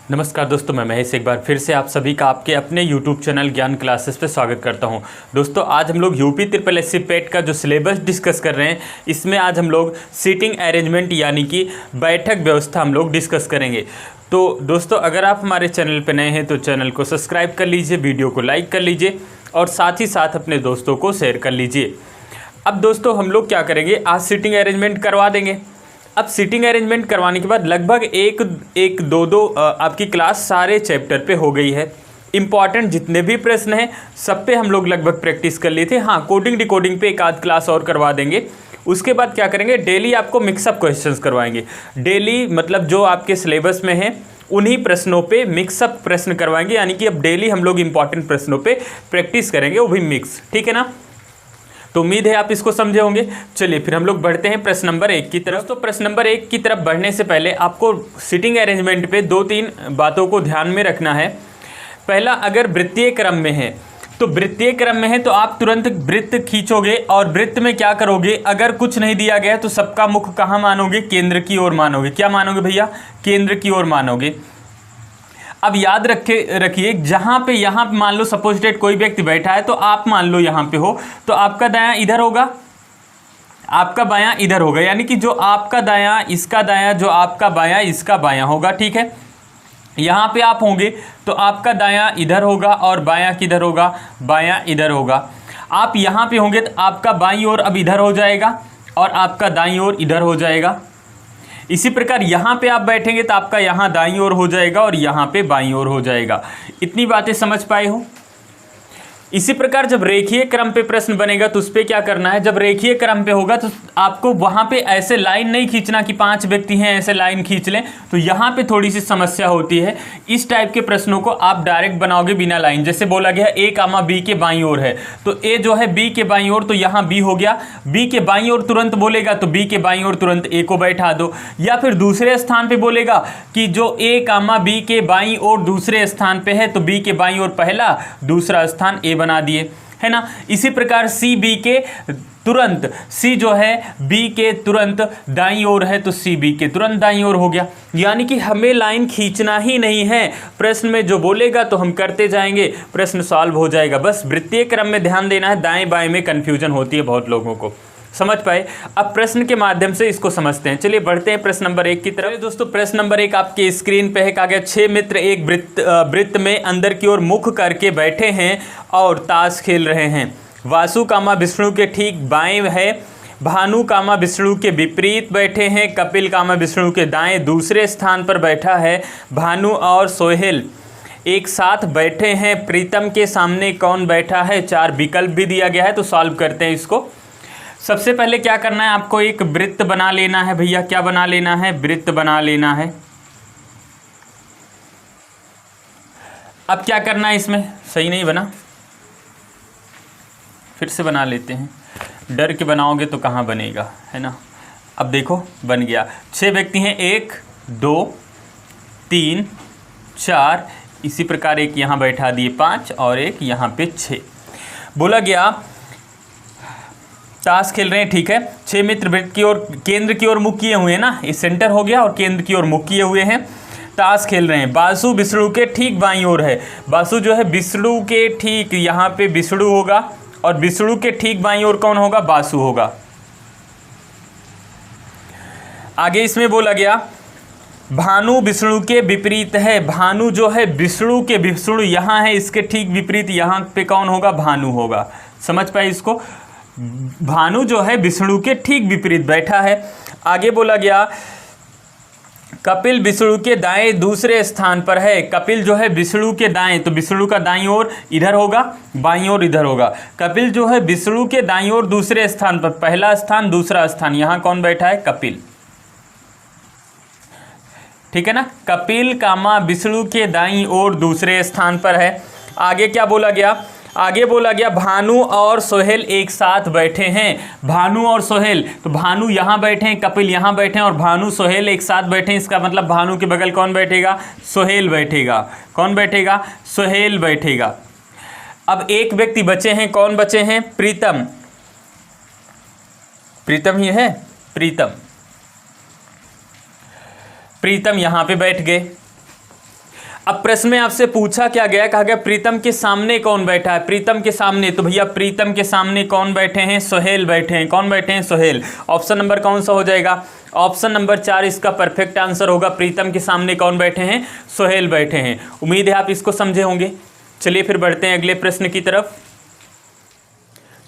नमस्कार दोस्तों, मैं महेश एक बार फिर से आप सभी का आपके अपने YouTube चैनल ज्ञान क्लासेस पे स्वागत करता हूं। दोस्तों आज हम लोग यूपी ट्रिपल एससी पेट का जो सिलेबस डिस्कस कर रहे हैं, इसमें आज हम लोग सीटिंग अरेंजमेंट यानी कि बैठक व्यवस्था हम लोग डिस्कस करेंगे। तो दोस्तों अगर आप हमारे चैनल पर नए हैं तो चैनल को सब्सक्राइब कर लीजिए, वीडियो को लाइक कर लीजिए और साथ ही साथ अपने दोस्तों को शेयर कर लीजिए। अब दोस्तों हम लोग क्या करेंगे, आज सीटिंग अरेंजमेंट करवा देंगे। अब सीटिंग अरेंजमेंट करवाने के बाद लगभग एक दो आपकी क्लास सारे चैप्टर पे हो गई है। इंपॉर्टेंट जितने भी प्रश्न हैं सब पे हम लोग लगभग प्रैक्टिस कर लिए थे। हाँ, कोडिंग डिकोडिंग पे एक आध क्लास और करवा देंगे। उसके बाद क्या करेंगे, डेली आपको मिक्सअप क्वेश्चंस करवाएंगे। डेली मतलब जो आपके सिलेबस में है उन्हीं प्रश्नों पे मिक्सअप प्रश्न करवाएंगे, यानी कि अब डेली हम लोग इंपॉर्टेंट प्रश्नों पे प्रैक्टिस करेंगे, वो भी मिक्स। ठीक है ना। तो उम्मीद है आप इसको समझे होंगे। चलिए फिर हम लोग बढ़ते हैं प्रश्न नंबर 1 की तरफ। तो प्रश्न नंबर 1 की तरफ बढ़ने से पहले आपको सीटिंग अरेंजमेंट पे 2-3 बातों को ध्यान में रखना है। पहला, अगर वृत्तीय क्रम में है तो वृत्तीय क्रम में है तो आप तुरंत वृत्त खींचोगे और वृत्त में क्या करोगे, अगर कुछ नहीं दिया गया तो सबका मुख कहाँ मानोगे, केंद्र की ओर मानोगे। क्या मानोगे भैया, केंद्र की ओर मानोगे। अब याद रखिए जहाँ पे यहाँ पे मान लो सपोजिटेड कोई व्यक्ति बैठा है तो आप मान लो यहाँ पे हो तो आपका दायां इधर होगा, आपका बायां इधर होगा, यानी कि जो आपका दायां इसका दायां, जो आपका बायां इसका बायां होगा। ठीक है, यहाँ पे आप होंगे तो आपका दायां इधर होगा और बायां किधर होगा, बायां इधर होगा। आप यहाँ पे होंगे तो आपका बाईं ओर अब इधर हो जाएगा और आपका दाईं ओर इधर हो जाएगा। इसी प्रकार यहाँ पे आप बैठेंगे तो आपका यहाँ दाईं ओर हो जाएगा और यहाँ पे बाईं ओर हो जाएगा। इतनी बातें समझ पाए हो। इसी प्रकार जब रेखीय क्रम पे प्रश्न बनेगा तो उस पर क्या करना है, जब रेखीय क्रम पे होगा तो आपको वहाँ पे ऐसे लाइन नहीं खींचना कि 5 व्यक्ति हैं ऐसे लाइन खींच लें, तो यहाँ पे थोड़ी सी समस्या होती है। इस टाइप के प्रश्नों को आप डायरेक्ट बनाओगे बिना लाइन। जैसे बोला गया ए कामा बी के बाईं ओर है तो ए जो है बी के बाईं ओर, तो यहाँ बी हो गया। बी के बाईं ओर तुरंत बोलेगा तो बी के बाईं ओर तुरंत ए को बैठा दो। या फिर दूसरे स्थान पर बोलेगा कि जो ए कामा बी के बाईं ओर दूसरे स्थान पर है तो बी के बाईं ओर पहला, दूसरा स्थान ए बना दिए, है ना। इसी प्रकार सी बी के तुरंत, सी जो है बी के तुरंत दाईं ओर है तो सी बी के तुरंत दाईं ओर हो गया। यानी कि हमें लाइन खींचना ही नहीं है, प्रश्न में जो बोलेगा तो हम करते जाएंगे, प्रश्न सॉल्व हो जाएगा। बस वृत्तीय क्रम में ध्यान देना है, दाएं बाएं में कंफ्यूजन होती है बहुत लोगों को। समझ पाए। अब प्रश्न के माध्यम से इसको समझते हैं। चलिए बढ़ते हैं प्रश्न नंबर 1 की तरफ। दोस्तों प्रश्न नंबर 1 आपके स्क्रीन पे है। कहा गया 6 मित्र एक वृत्त में अंदर की ओर मुख करके बैठे हैं और ताश खेल रहे हैं। वासु कामा विष्णु के ठीक बाएं है, भानु कामा विष्णु के विपरीत बैठे हैं, कपिल कामा विष्णु के दाएं दूसरे स्थान पर बैठा है, भानु और सोहेल एक साथ बैठे हैं, प्रीतम के सामने कौन बैठा है। 4 विकल्प भी दिया गया है, तो सॉल्व करते हैं इसको। सबसे पहले क्या करना है, आपको एक वृत्त बना लेना है भैया। क्या बना लेना है, वृत्त बना लेना है। अब क्या करना है, इसमें सही नहीं बना, फिर से बना लेते हैं। डर के बनाओगे तो कहाँ बनेगा, है ना। अब देखो बन गया। 6 व्यक्ति हैं, 1 2 3 4, इसी प्रकार एक यहाँ बैठा दिए 5 और एक यहाँ पे 6। बोला गया ताश खेल रहे हैं। ठीक है, 6 मित्र वृत्त की ओर केंद्र की ओर मुख किए हुए हैं ना, ये सेंटर हो गया और केंद्र की ओर मुख किए हुए हैं, ताश खेल रहे हैं। वासु विष्णु के ठीक बाईं ओर है। वासु जो है विष्णु के ठीक यहाँ पे विष्णु होगा और विष्णु के ठीक बाईं ओर कौन होगा, वासु होगा। आगे इसमें बोला गया भानु विष्णु के विपरीत है। भानु जो है विष्णु के, विष्णु यहाँ है, इसके ठीक विपरीत यहाँ पे कौन होगा, भानु होगा। समझ पाए इसको। भानु जो है विष्णु के ठीक विपरीत बैठा है। आगे बोला गया कपिल विष्णु के दाएं दूसरे स्थान पर है। कपिल जो है विष्णु के दाएं, तो विष्णु का दाईं ओर इधर होगा, बाईं ओर इधर होगा। कपिल जो है विष्णु के दाईं ओर दूसरे स्थान पर, पहला स्थान दूसरा स्थान, यहाँ कौन बैठा है, कपिल। ठीक है ना, कपिल कामा विष्णु के दाईं ओर दूसरे स्थान पर है। आगे क्या बोला गया, आगे बोला गया भानु और सोहेल एक साथ बैठे हैं। भानु और सोहेल, तो भानु यहाँ बैठे हैं, कपिल यहाँ बैठे हैं और भानु सोहेल एक साथ बैठे हैं। इसका मतलब भानु के बगल कौन बैठेगा, सोहेल बैठेगा। कौन बैठेगा, सोहेल बैठेगा। अब एक व्यक्ति बचे हैं, कौन बचे हैं, प्रीतम। प्रीतम ही है, प्रीतम। प्रीतम यहाँ पे बैठ गए। अब प्रश्न में आपसे पूछा क्या गया, कहा गया प्रीतम के सामने कौन बैठा है। प्रीतम के सामने, तो भैया प्रीतम के सामने कौन बैठे हैं, सोहेल बैठे हैं। कौन बैठे हैं, सोहेल। ऑप्शन नंबर कौन सा हो जाएगा, ऑप्शन नंबर 4 इसका परफेक्ट आंसर होगा। प्रीतम के सामने कौन बैठे हैं, सोहेल बैठे हैं। उम्मीद है आप इसको समझे होंगे। चलिए फिर बढ़ते हैं अगले प्रश्न की तरफ।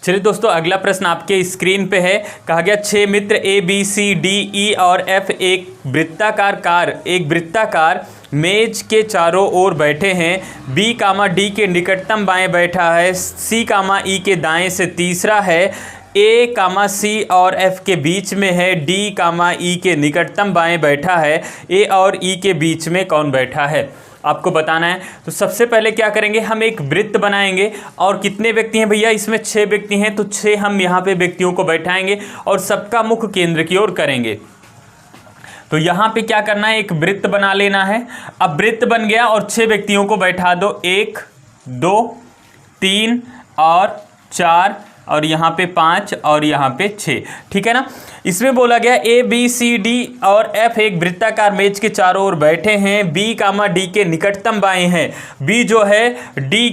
चलिए दोस्तों, अगला प्रश्न आपके स्क्रीन पे है। कहा गया 6 मित्र ए बी सी डी ई और एफ एक वृत्ताकार मेज के चारों ओर बैठे हैं। बी कामा डी के निकटतम बाएं बैठा है। सी कामा ई के दाएं से तीसरा है। ए कामा सी और एफ के बीच में है। डी कामा ई के निकटतम बाएं बैठा है। ए और ई के बीच में कौन बैठा है, आपको बताना है। तो सबसे पहले क्या करेंगे, हम एक वृत्त बनाएंगे। और कितने व्यक्ति हैं भैया, इसमें 6 व्यक्ति हैं। तो 6 हम यहाँ पे व्यक्तियों को बैठाएंगे और सबका मुख केंद्र की ओर करेंगे। तो यहाँ पे क्या करना है, एक वृत्त बना लेना है। अब वृत्त बन गया और 6 व्यक्तियों को बैठा दो, 1 2 3 और 4 और यहाँ पे 5 और यहाँ पे 6, ठीक है ना। इसमें बोला गया ए बी सी डी और एफ एक वृत्ताकार मेज के चारों ओर बैठे हैं। बी कामा डी के निकटतम बाएं हैं। बी जो है डी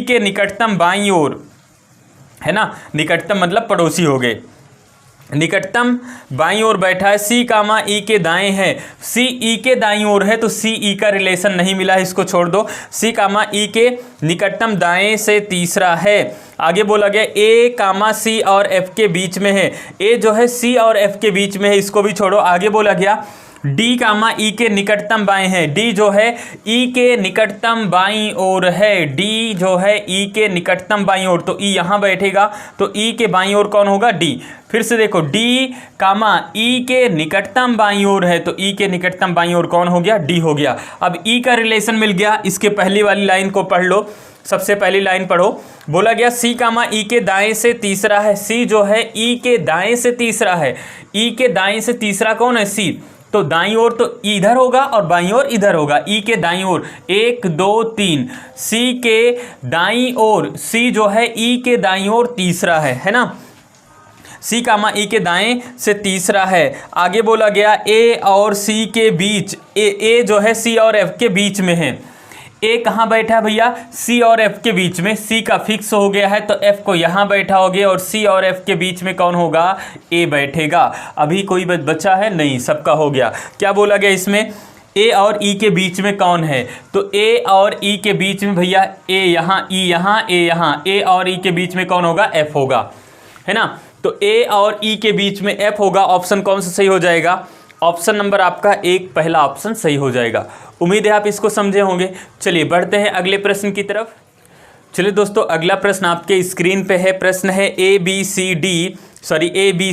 के निकटतम बाईं ओर है ना, निकटतम मतलब पड़ोसी हो गए, निकटतम बाईं ओर बैठा है। सी कामा ई के दाएं है। सी ई के दाईं ओर है तो सी ई का रिलेशन नहीं मिला है, इसको छोड़ दो। सी कामा ई के निकटतम दाएं से तीसरा है। आगे बोला गया ए कामा सी और एफ के बीच में है। ए जो है सी और एफ के बीच में है, इसको भी छोड़ो। आगे बोला गया डी कामा ई के निकटतम बाएं है। डी जो है ई के निकटतम बाईं ओर है। डी जो है ई के निकटतम बाईं ओर, तो ई यहाँ बैठेगा। तो ई के बाईं ओर कौन होगा, डी। फिर से देखो डी कामा ई के निकटतम बाईं ओर है, तो ई के निकटतम बाईं ओर कौन हो गया, डी हो गया। अब ई का रिलेशन मिल गया। इसके पहली वाली लाइन को पढ़ लो, सबसे पहली लाइन पढ़ो। बोला गया सी कामा ई के दाएं से तीसरा है। सी जो है ई के दाएं से तीसरा है। ई के दाएं से तीसरा कौन है, सी। तो दाईं ओर तो इधर होगा और बाईं ओर इधर होगा। ई के दाईं ओर 1 2 3, सी के दाईं ओर, सी जो है ई के दाईं ओर तीसरा है ना। सी कामा ई के दाएं से तीसरा है। आगे बोला गया ए और सी के बीच, ए जो है सी और एफ के बीच में है। ए कहाँ बैठा है भैया, सी और एफ के बीच में। सी का फिक्स हो गया है तो एफ को यहाँ बैठा हो गया और सी और एफ के बीच में कौन होगा, ए बैठेगा। अभी कोई बच्चा है नहीं, सबका हो गया। क्या बोला गया इसमें, ए और ई के बीच में कौन है, तो ए और ई के बीच में भैया ए यहाँ, ई यहाँ, ए यहाँ। ए और ई के बीच में कौन होगा, एफ होगा, है ना। तो ए और ई के बीच में एफ होगा। ऑप्शन कौन सा सही हो जाएगा, ऑप्शन नंबर आपका 1 पहला ऑप्शन सही हो जाएगा। उम्मीद है आप इसको समझे होंगे। चलिए बढ़ते हैं अगले प्रश्न की तरफ। चलिए दोस्तों, अगला प्रश्न आपके स्क्रीन पे है। प्रश्न है A B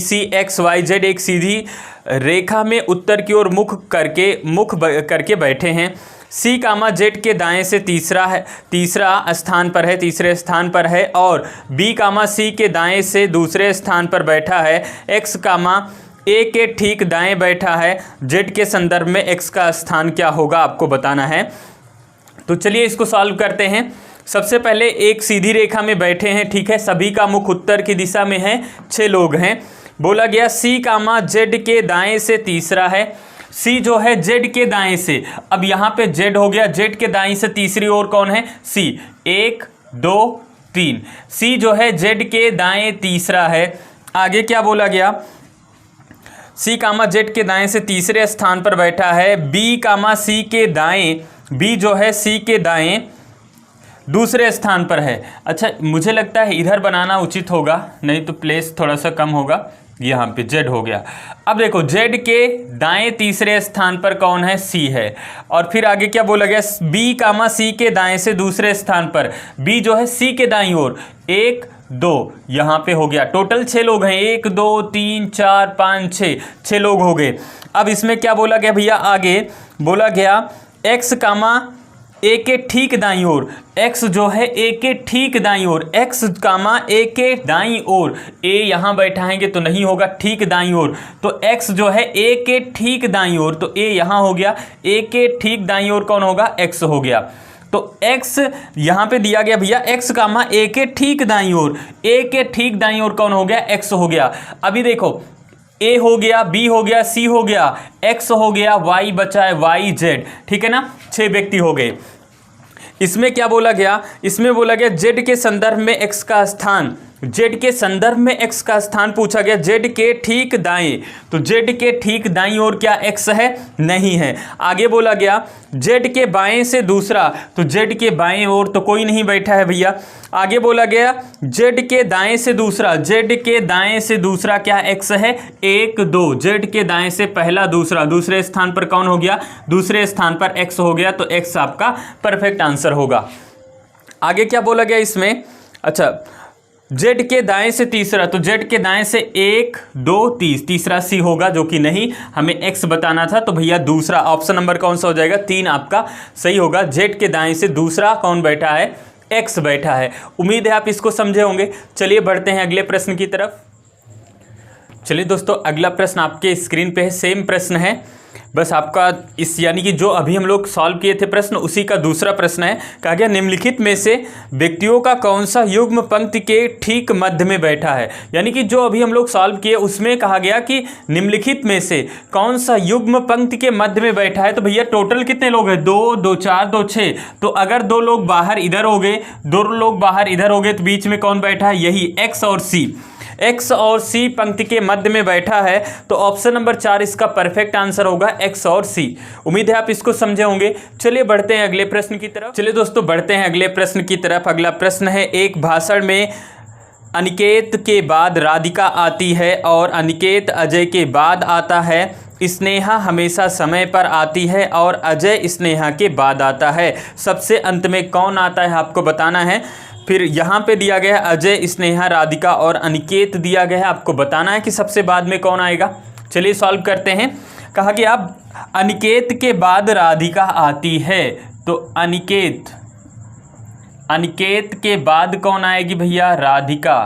C X Y Z एक सीधी रेखा में उत्तर की ओर मुख करके बैठे हैं। सी कामा जेड के दाएं से तीसरे स्थान पर है और बी कामा सी के दाएं से दूसरे स्थान पर बैठा है। एक्स कामा ए के ठीक दाएं बैठा है। जेड के संदर्भ में एक्स का स्थान क्या होगा, आपको बताना है। तो चलिए इसको सॉल्व करते हैं। सबसे पहले एक सीधी रेखा में बैठे हैं, ठीक है। सभी का मुख उत्तर की दिशा में है, 6 लोग हैं। बोला गया सी कामा जेड के दाएं से तीसरा है। सी जो है जेड के दाएं से, अब यहाँ पे जेड हो गया, जेड के दाएं से तीसरी ओर कौन है, सी। 1 2 3, सी जो है जेड के दाएं तीसरा है। आगे क्या बोला गया, सी कामा जेड के दाएं से तीसरे स्थान पर बैठा है। बी कामा सी के दाएं, बी जो है सी के दाएं दूसरे स्थान पर है। अच्छा, मुझे लगता है इधर बनाना उचित होगा, नहीं तो प्लेस थोड़ा सा कम होगा। यहाँ पे जेड हो गया। अब देखो जेड के दाएं तीसरे स्थान पर कौन है, सी है। और फिर आगे क्या बोला गया, बी कामा सी के दाएं से दूसरे स्थान पर, बी जो है सी के दाईं ओर। 1 2 यहाँ पे हो गया। टोटल 6 लोग हैं, 1 2 3 4 5 6 लोग हो गए। अब इसमें क्या बोला गया भैया, आगे बोला गया एक्स कामा ए के ठीक दाईं ओर। एक्स जो है ए के ठीक दाईं ओर, एक्स कामा ए के दाईं ओर। ए यहाँ बैठाएंगे तो नहीं होगा, ठीक दाईं ओर। तो एक्स जो है ए के ठीक दाईं ओर, तो ए यहाँ हो गया। ए के ठीक दाईं ओर कौन होगा, एक्स हो गया। तो x यहाँ पे दिया गया भैया, x कामा ए के ठीक दाईं ओर। ए के ठीक दाईं ओर कौन हो गया, x हो गया। अभी देखो ए हो गया, बी हो गया, सी हो गया, एक्स हो गया, वाई बचा है, वाई जेड, ठीक है ना, 6 व्यक्ति हो गए। इसमें क्या बोला गया, इसमें बोला गया जेड के संदर्भ में एक्स का स्थान, जेड के संदर्भ में एक्स का स्थान पूछा गया, जेड के ठीक दाएं, तो जेड के ठीक दाईं ओर क्या एक्स है, नहीं है। आगे बोला गया जेड के बाएं से दूसरा, तो जेड के बाएं ओर तो कोई नहीं बैठा है भैया। आगे बोला गया जेड के दाएं से दूसरा, जेड के दाएं से दूसरा क्या एक्स है, 1 2, जेड के दाएं से पहला दूसरा, दूसरे स्थान पर कौन हो गया, दूसरे स्थान पर एक्स हो गया, तो एक्स आपका परफेक्ट आंसर होगा। आगे क्या बोला गया इसमें, अच्छा जेड के दाएं से तीसरा, तो जेड के दाएं से 1 2 30, तीसरा सी होगा, जो कि नहीं, हमें एक्स बताना था, तो भैया दूसरा ऑप्शन नंबर कौन सा हो जाएगा, 3 आपका सही होगा। जेड के दाएं से दूसरा कौन बैठा है, एक्स बैठा है। उम्मीद है आप इसको समझे होंगे। चलिए बढ़ते हैं अगले प्रश्न की तरफ। चलिए दोस्तों, अगला प्रश्न आपके स्क्रीन पे है, सेम प्रश्न है, बस आपका इस यानी कि जो अभी हम लोग सॉल्व किए थे प्रश्न, उसी का दूसरा प्रश्न है। कहा गया निम्नलिखित में से व्यक्तियों का कौन सा युग्म पंक्ति के ठीक मध्य में बैठा है, यानी कि जो अभी हम लोग सॉल्व किए उसमें कहा गया कि निम्नलिखित में से कौन सा युग्म पंक्ति के मध्य में बैठा है। तो भैया टोटल कितने लोग हैं, 2 2 4 2 6, तो अगर 2 लोग बाहर इधर हो गए, 2 लोग बाहर इधर हो गए, तो बीच में कौन बैठा है, यही एक्स और सी, एक्स और सी पंक्ति के मध्य में बैठा है, तो ऑप्शन नंबर 4 इसका परफेक्ट आंसर होगा, एक्स और सी। उम्मीद है आप इसको समझे होंगे। चलिए बढ़ते हैं अगले प्रश्न की तरफ। चलिए दोस्तों बढ़ते हैं अगले प्रश्न की तरफ। अगला प्रश्न है, एक भाषण में अनिकेत के बाद राधिका आती है और अनिकेत अजय के बाद आता है, स्नेहा हमेशा समय पर आती है और अजय स्नेहा के बाद आता है, सबसे अंत में कौन आता है आपको बताना है। फिर यहाँ पे दिया गया है अजय, स्नेहा, राधिका और अनिकेत दिया गया है, आपको बताना है कि सबसे बाद में कौन आएगा। चलिए सॉल्व करते हैं। कहा कि अब अनिकेत के बाद राधिका आती है, तो अनिकेत के बाद कौन आएगी भैया, राधिका,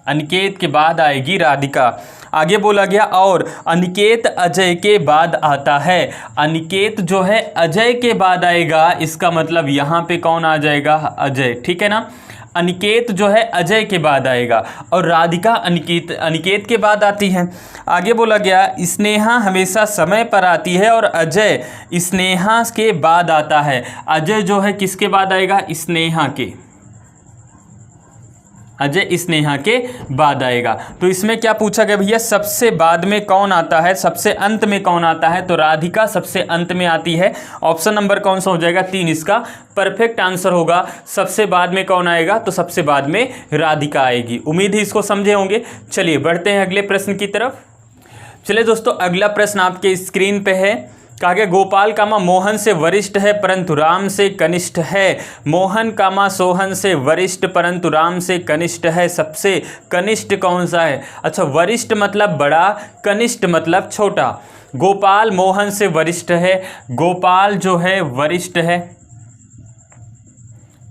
अनिकेत के बाद आएगी राधिका। आगे बोला गया और अनिकेत अजय के बाद आता है, अनिकेत जो है अजय के बाद आएगा, इसका मतलब यहाँ पे कौन आ जाएगा, अजय, ठीक है ना। अनिकेत जो है अजय के बाद आएगा और राधिका अनिकेत के बाद आती है। आगे बोला गया स्नेहा हमेशा समय पर आती है और अजय स्नेहा के बाद आता है, अजय जो है किसके बाद आएगा, स्नेहा के, अजय स्नेहा के बाद आएगा। तो इसमें क्या पूछा गया भैया, सबसे बाद में कौन आता है, सबसे अंत में कौन आता है, तो राधिका सबसे अंत में आती है। ऑप्शन नंबर कौन सा हो जाएगा, 3 इसका परफेक्ट आंसर होगा। सबसे बाद में कौन आएगा, तो सबसे बाद में राधिका आएगी। उम्मीद है इसको समझे होंगे। चलिए बढ़ते हैं अगले प्रश्न की तरफ। चलिए दोस्तों, अगला प्रश्न आपके स्क्रीन पे है। कहा गया गोपाल कामा मोहन से वरिष्ठ है परंतु राम से कनिष्ठ है, मोहन कामा सोहन से वरिष्ठ परंतु राम से कनिष्ठ है, सबसे कनिष्ठ कौन सा है। अच्छा, वरिष्ठ मतलब बड़ा, कनिष्ठ मतलब छोटा। गोपाल मोहन से वरिष्ठ है, गोपाल जो है वरिष्ठ है,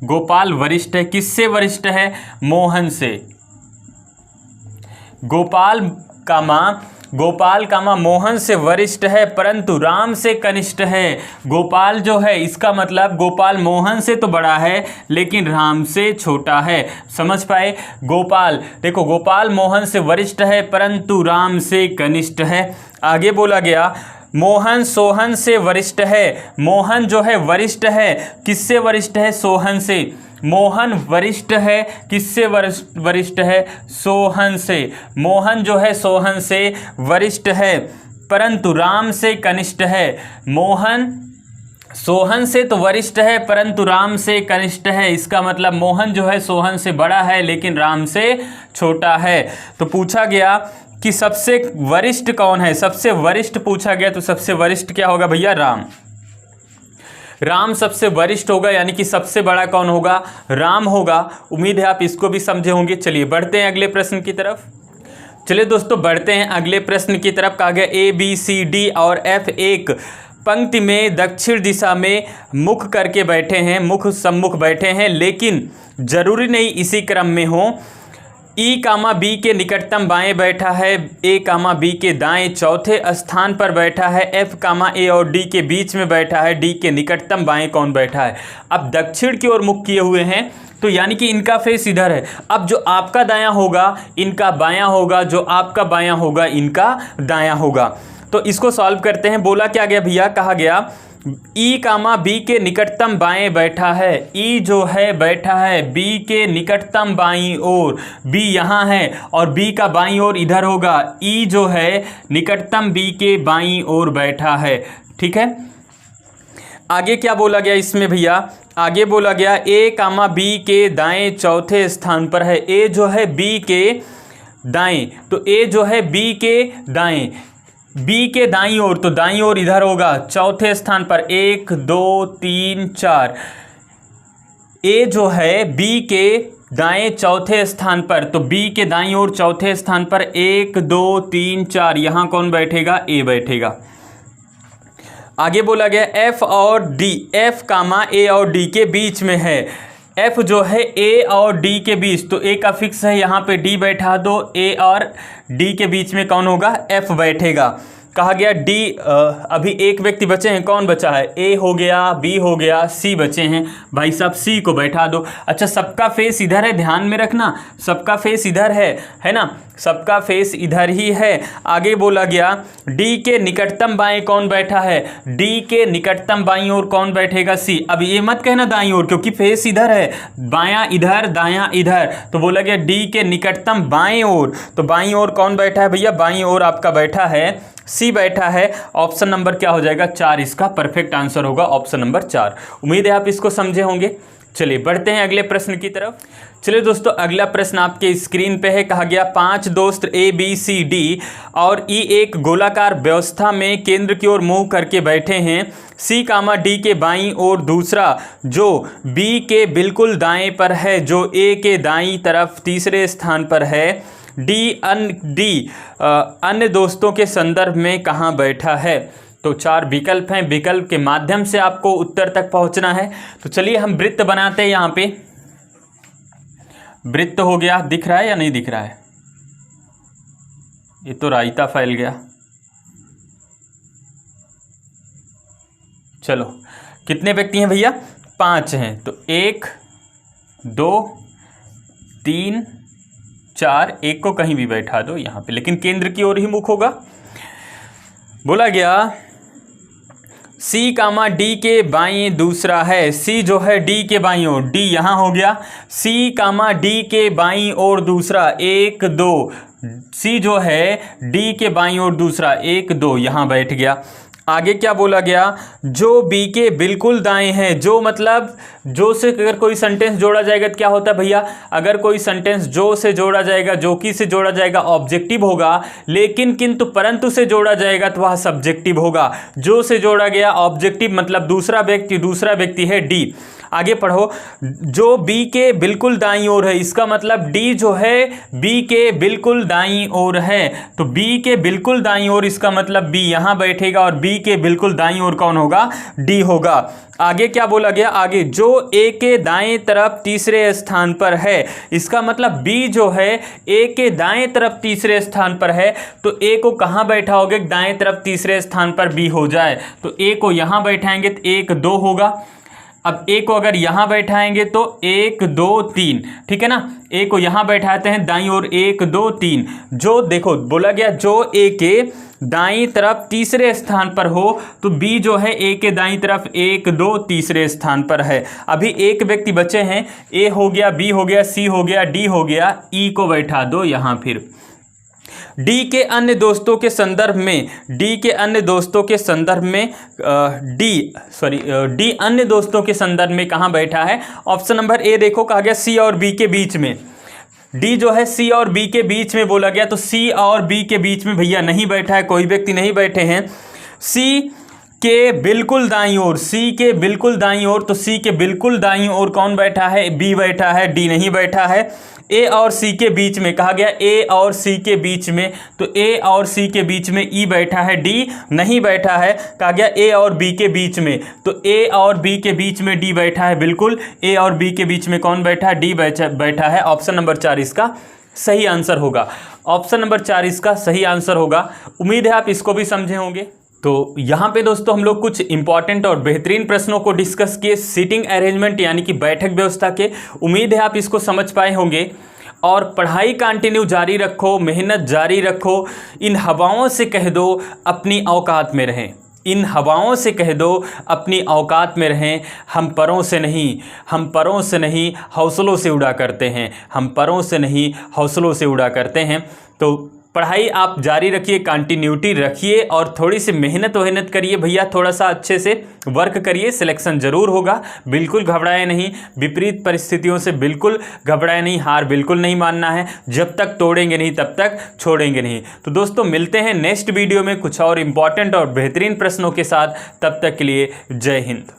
गोपाल वरिष्ठ है, किससे वरिष्ठ है, मोहन से। गोपाल कामा मोहन से वरिष्ठ है परंतु राम से कनिष्ठ है। गोपाल जो है इसका मतलब गोपाल मोहन से तो बड़ा है लेकिन राम से छोटा है, समझ पाए। गोपाल देखो, गोपाल मोहन से वरिष्ठ है परंतु राम से कनिष्ठ है। आगे बोला गया मोहन सोहन से वरिष्ठ है, मोहन जो है वरिष्ठ है, किससे वरिष्ठ है, सोहन से। मोहन वरिष्ठ है, किससे वरिष्ठ है, सोहन से। मोहन जो है सोहन से वरिष्ठ है परंतु राम से कनिष्ठ है। मोहन सोहन से तो वरिष्ठ है परंतु राम से कनिष्ठ है, इसका मतलब मोहन जो है सोहन से बड़ा है लेकिन राम से छोटा है। तो पूछा गया कि सबसे वरिष्ठ कौन है, सबसे वरिष्ठ पूछा गया, तो सबसे वरिष्ठ क्या होगा भैया, राम। राम सबसे वरिष्ठ होगा, यानी कि सबसे बड़ा कौन होगा, राम होगा। उम्मीद है आप इसको भी समझे होंगे। चलिए बढ़ते हैं अगले प्रश्न की तरफ। चलिए दोस्तों बढ़ते हैं अगले प्रश्न की तरफ। कहा गया ए बी सी डी और एफ एक पंक्ति में दक्षिण दिशा में मुख करके बैठे हैं, मुख सम्मुख बैठे हैं, लेकिन जरूरी नहीं इसी क्रम में हो। ई कामा बी के निकटतम बाएं बैठा है, ए कामा बी के दाएं चौथे स्थान पर बैठा है, एफ कामा ए और डी के बीच में बैठा है, डी के निकटतम बाएं कौन बैठा है। अब दक्षिण की ओर मुख किए हुए हैं तो यानी कि इनका फेस इधर है। अब जो आपका दायां होगा इनका बायां होगा, जो आपका बायां होगा इनका दायां होगा। तो इसको सॉल्व करते हैं। बोला क्या गया भैया, कहा गया ई कामा बी के निकटतम बाएं बैठा है। ई जो है बैठा है बी के निकटतम बाईं ओर, बी यहाँ है और बी का बाईं ओर इधर होगा। ई जो है निकटतम बी के बाईं ओर बैठा है। ठीक है, आगे क्या बोला गया इसमें भैया, आगे बोला गया ए कामा बी के दाएं चौथे स्थान पर है। ए जो है बी के दाएं, तो ए जो है बी के दाएं, बी के दाईं ओर, तो दाईं ओर इधर होगा चौथे स्थान पर, 1 2 3 4। ए जो है बी के दाएं चौथे स्थान पर, तो बी के दाईं ओर चौथे स्थान पर 1 2 3 4, यहां कौन बैठेगा, ए बैठेगा। आगे बोला गया एफ और डी, एफ कामा ए और डी के बीच में है। एफ जो है ए और डी के बीच, तो ए का फिक्स है, यहाँ पे डी बैठा दो, ए और डी के बीच में कौन होगा, एफ बैठेगा। कहा गया डी, अभी एक व्यक्ति बचे हैं, कौन बचा है, ए हो गया, बी हो गया, सी बचे हैं। भाई साहब सी को बैठा दो। अच्छा, सबका फेस इधर है, ध्यान में रखना, सबका फेस इधर है ना, सबका फेस इधर ही है। आगे बोला गया डी के निकटतम बाएं कौन बैठा है, डी के निकटतम बाईं ओर कौन बैठेगा, सी। अब ये मत कहना दाईं ओर, क्योंकि फेस इधर है, बायां इधर दायां इधर, तो बोला गया डी के निकटतम बाएं ओर, तो बाईं ओर कौन बैठा है भैया, बाईं ओर आपका बैठा है सी बैठा है। ऑप्शन नंबर क्या हो जाएगा, 4 इसका परफेक्ट आंसर होगा, ऑप्शन नंबर 4। उम्मीद है आप इसको समझे होंगे। चलिए बढ़ते हैं अगले प्रश्न की तरफ। चलिए दोस्तों, अगला प्रश्न आपके स्क्रीन पे है। कहा गया 5 दोस्त ए बी सी डी और ई एक गोलाकार व्यवस्था में केंद्र की ओर मुंह करके बैठे हैं। सी कामा डी के बाईं ओर दूसरा जो बी के बिल्कुल दाएं पर है, जो ए के दाईं तरफ तीसरे स्थान पर है। डी अन्य दोस्तों के संदर्भ में कहाँ बैठा है। तो 4 विकल्प हैं, विकल्प के माध्यम से आपको उत्तर तक पहुंचना है। तो चलिए हम वृत्त बनाते हैं। यहाँ पे वृत्त हो गया, दिख रहा है या नहीं दिख रहा है, ये तो रायता फैल गया। चलो कितने व्यक्ति हैं भैया, 5 हैं, तो 1 2 3 4, एक को कहीं भी बैठा दो यहाँ पे, लेकिन केंद्र की ओर ही मुख होगा। बोला गया सी कामा डी के बाईं दूसरा है। सी जो है डी के बाईं ओर, डी यहाँ हो गया, सी कामा डी के बाईं ओर दूसरा 1 2, सी जो है डी के बाईं ओर दूसरा 1 2, यहाँ बैठ गया। आगे क्या बोला गया, जो बी के बिल्कुल दाएं है। जो मतलब जो से अगर कोई सेंटेंस जोड़ा जाएगा तो क्या होता है भैया, अगर कोई सेंटेंस जो से जोड़ा जाएगा, जो की से जोड़ा जाएगा ऑब्जेक्टिव होगा, लेकिन किंतु परंतु से जोड़ा जाएगा तो वह सब्जेक्टिव होगा। जो से जोड़ा गया ऑब्जेक्टिव मतलब दूसरा व्यक्ति है डी। आगे पढ़ो, जो बी के बिल्कुल दाईं ओर है, इसका मतलब डी जो है बी के बिल्कुल दाईं ओर है, तो बी के बिल्कुल दाईं ओर इसका मतलब बी यहाँ बैठेगा और बी के बिल्कुल दाईं ओर कौन होगा, डी होगा। आगे क्या बोला गया, आगे जो ए के दाएं तरफ तीसरे स्थान पर है, इसका मतलब बी जो है ए के दाएं तरफ तीसरे स्थान पर है, तो ए को कहाँ बैठाओगे, दाएं तरफ तीसरे स्थान पर बी हो जाए, तो ए को यहाँ बैठाएंगे तो 1 2 होगा। अब ए को अगर यहाँ बैठाएंगे तो 1 2 3, ठीक है ना। ए को यहाँ बैठाते हैं दाईं ओर 1 2 3। जो देखो बोला गया जो ए के दाईं तरफ तीसरे स्थान पर हो, तो बी जो है ए के दाईं तरफ 1 2 तीसरे स्थान पर है। अभी एक व्यक्ति बचे हैं, ए हो गया, बी हो गया, सी हो गया, डी हो गया, ई को बैठा दो यहाँ। फिर डी के अन्य दोस्तों के संदर्भ में, डी के अन्य दोस्तों के संदर्भ में डी अन्य दोस्तों के संदर्भ में कहाँ बैठा है। ऑप्शन नंबर ए देखो, कहा गया सी और बी के बीच में। डी जो है सी और बी के बीच में बोला गया, तो सी और बी के बीच में भैया नहीं बैठा है, कोई व्यक्ति नहीं बैठे हैं। सी के बिल्कुल दाईं ओर, सी के बिल्कुल दाईं ओर, तो सी के बिल्कुल दाईं ओर कौन बैठा है, बी बैठा है, डी नहीं बैठा है। ए और सी के बीच में, कहा गया ए और सी के बीच में, तो ए और सी के बीच में ई बैठा है, डी नहीं बैठा है। कहा गया ए और बी के बीच में, तो ए और बी के बीच में डी बैठा है, बिल्कुल ए और बी के बीच में कौन बैठा है, डी बैठा है। ऑप्शन नंबर 4 इसका सही आंसर होगा। ऑप्शन नंबर 4 इसका सही आंसर होगा। उम्मीद है आप इसको भी समझे होंगे। तो यहाँ पे दोस्तों हम लोग कुछ इंपॉर्टेंट और बेहतरीन प्रश्नों को डिस्कस किए सीटिंग अरेंजमेंट यानी कि बैठक व्यवस्था के। उम्मीद है आप इसको समझ पाए होंगे। और पढ़ाई कंटिन्यू जारी रखो, मेहनत जारी रखो। इन हवाओं से कह दो अपनी औकात में रहें, इन हवाओं से कह दो अपनी औकात में रहें। हम परों से नहीं हौसलों से उड़ा करते हैं, हम परों से नहीं हौसलों से उड़ा करते हैं। तो पढ़ाई आप जारी रखिए, कंटिन्यूटी रखिए और थोड़ी सी मेहनत करिए भैया, थोड़ा सा अच्छे से वर्क करिए, सिलेक्शन ज़रूर होगा। बिल्कुल घबराए नहीं, विपरीत परिस्थितियों से बिल्कुल घबराए नहीं, हार बिल्कुल नहीं मानना है। जब तक तोड़ेंगे नहीं तब तक छोड़ेंगे नहीं। तो दोस्तों मिलते हैं नेक्स्ट वीडियो में कुछ और इम्पॉर्टेंट और बेहतरीन प्रश्नों के साथ। तब तक के लिए जय हिंद।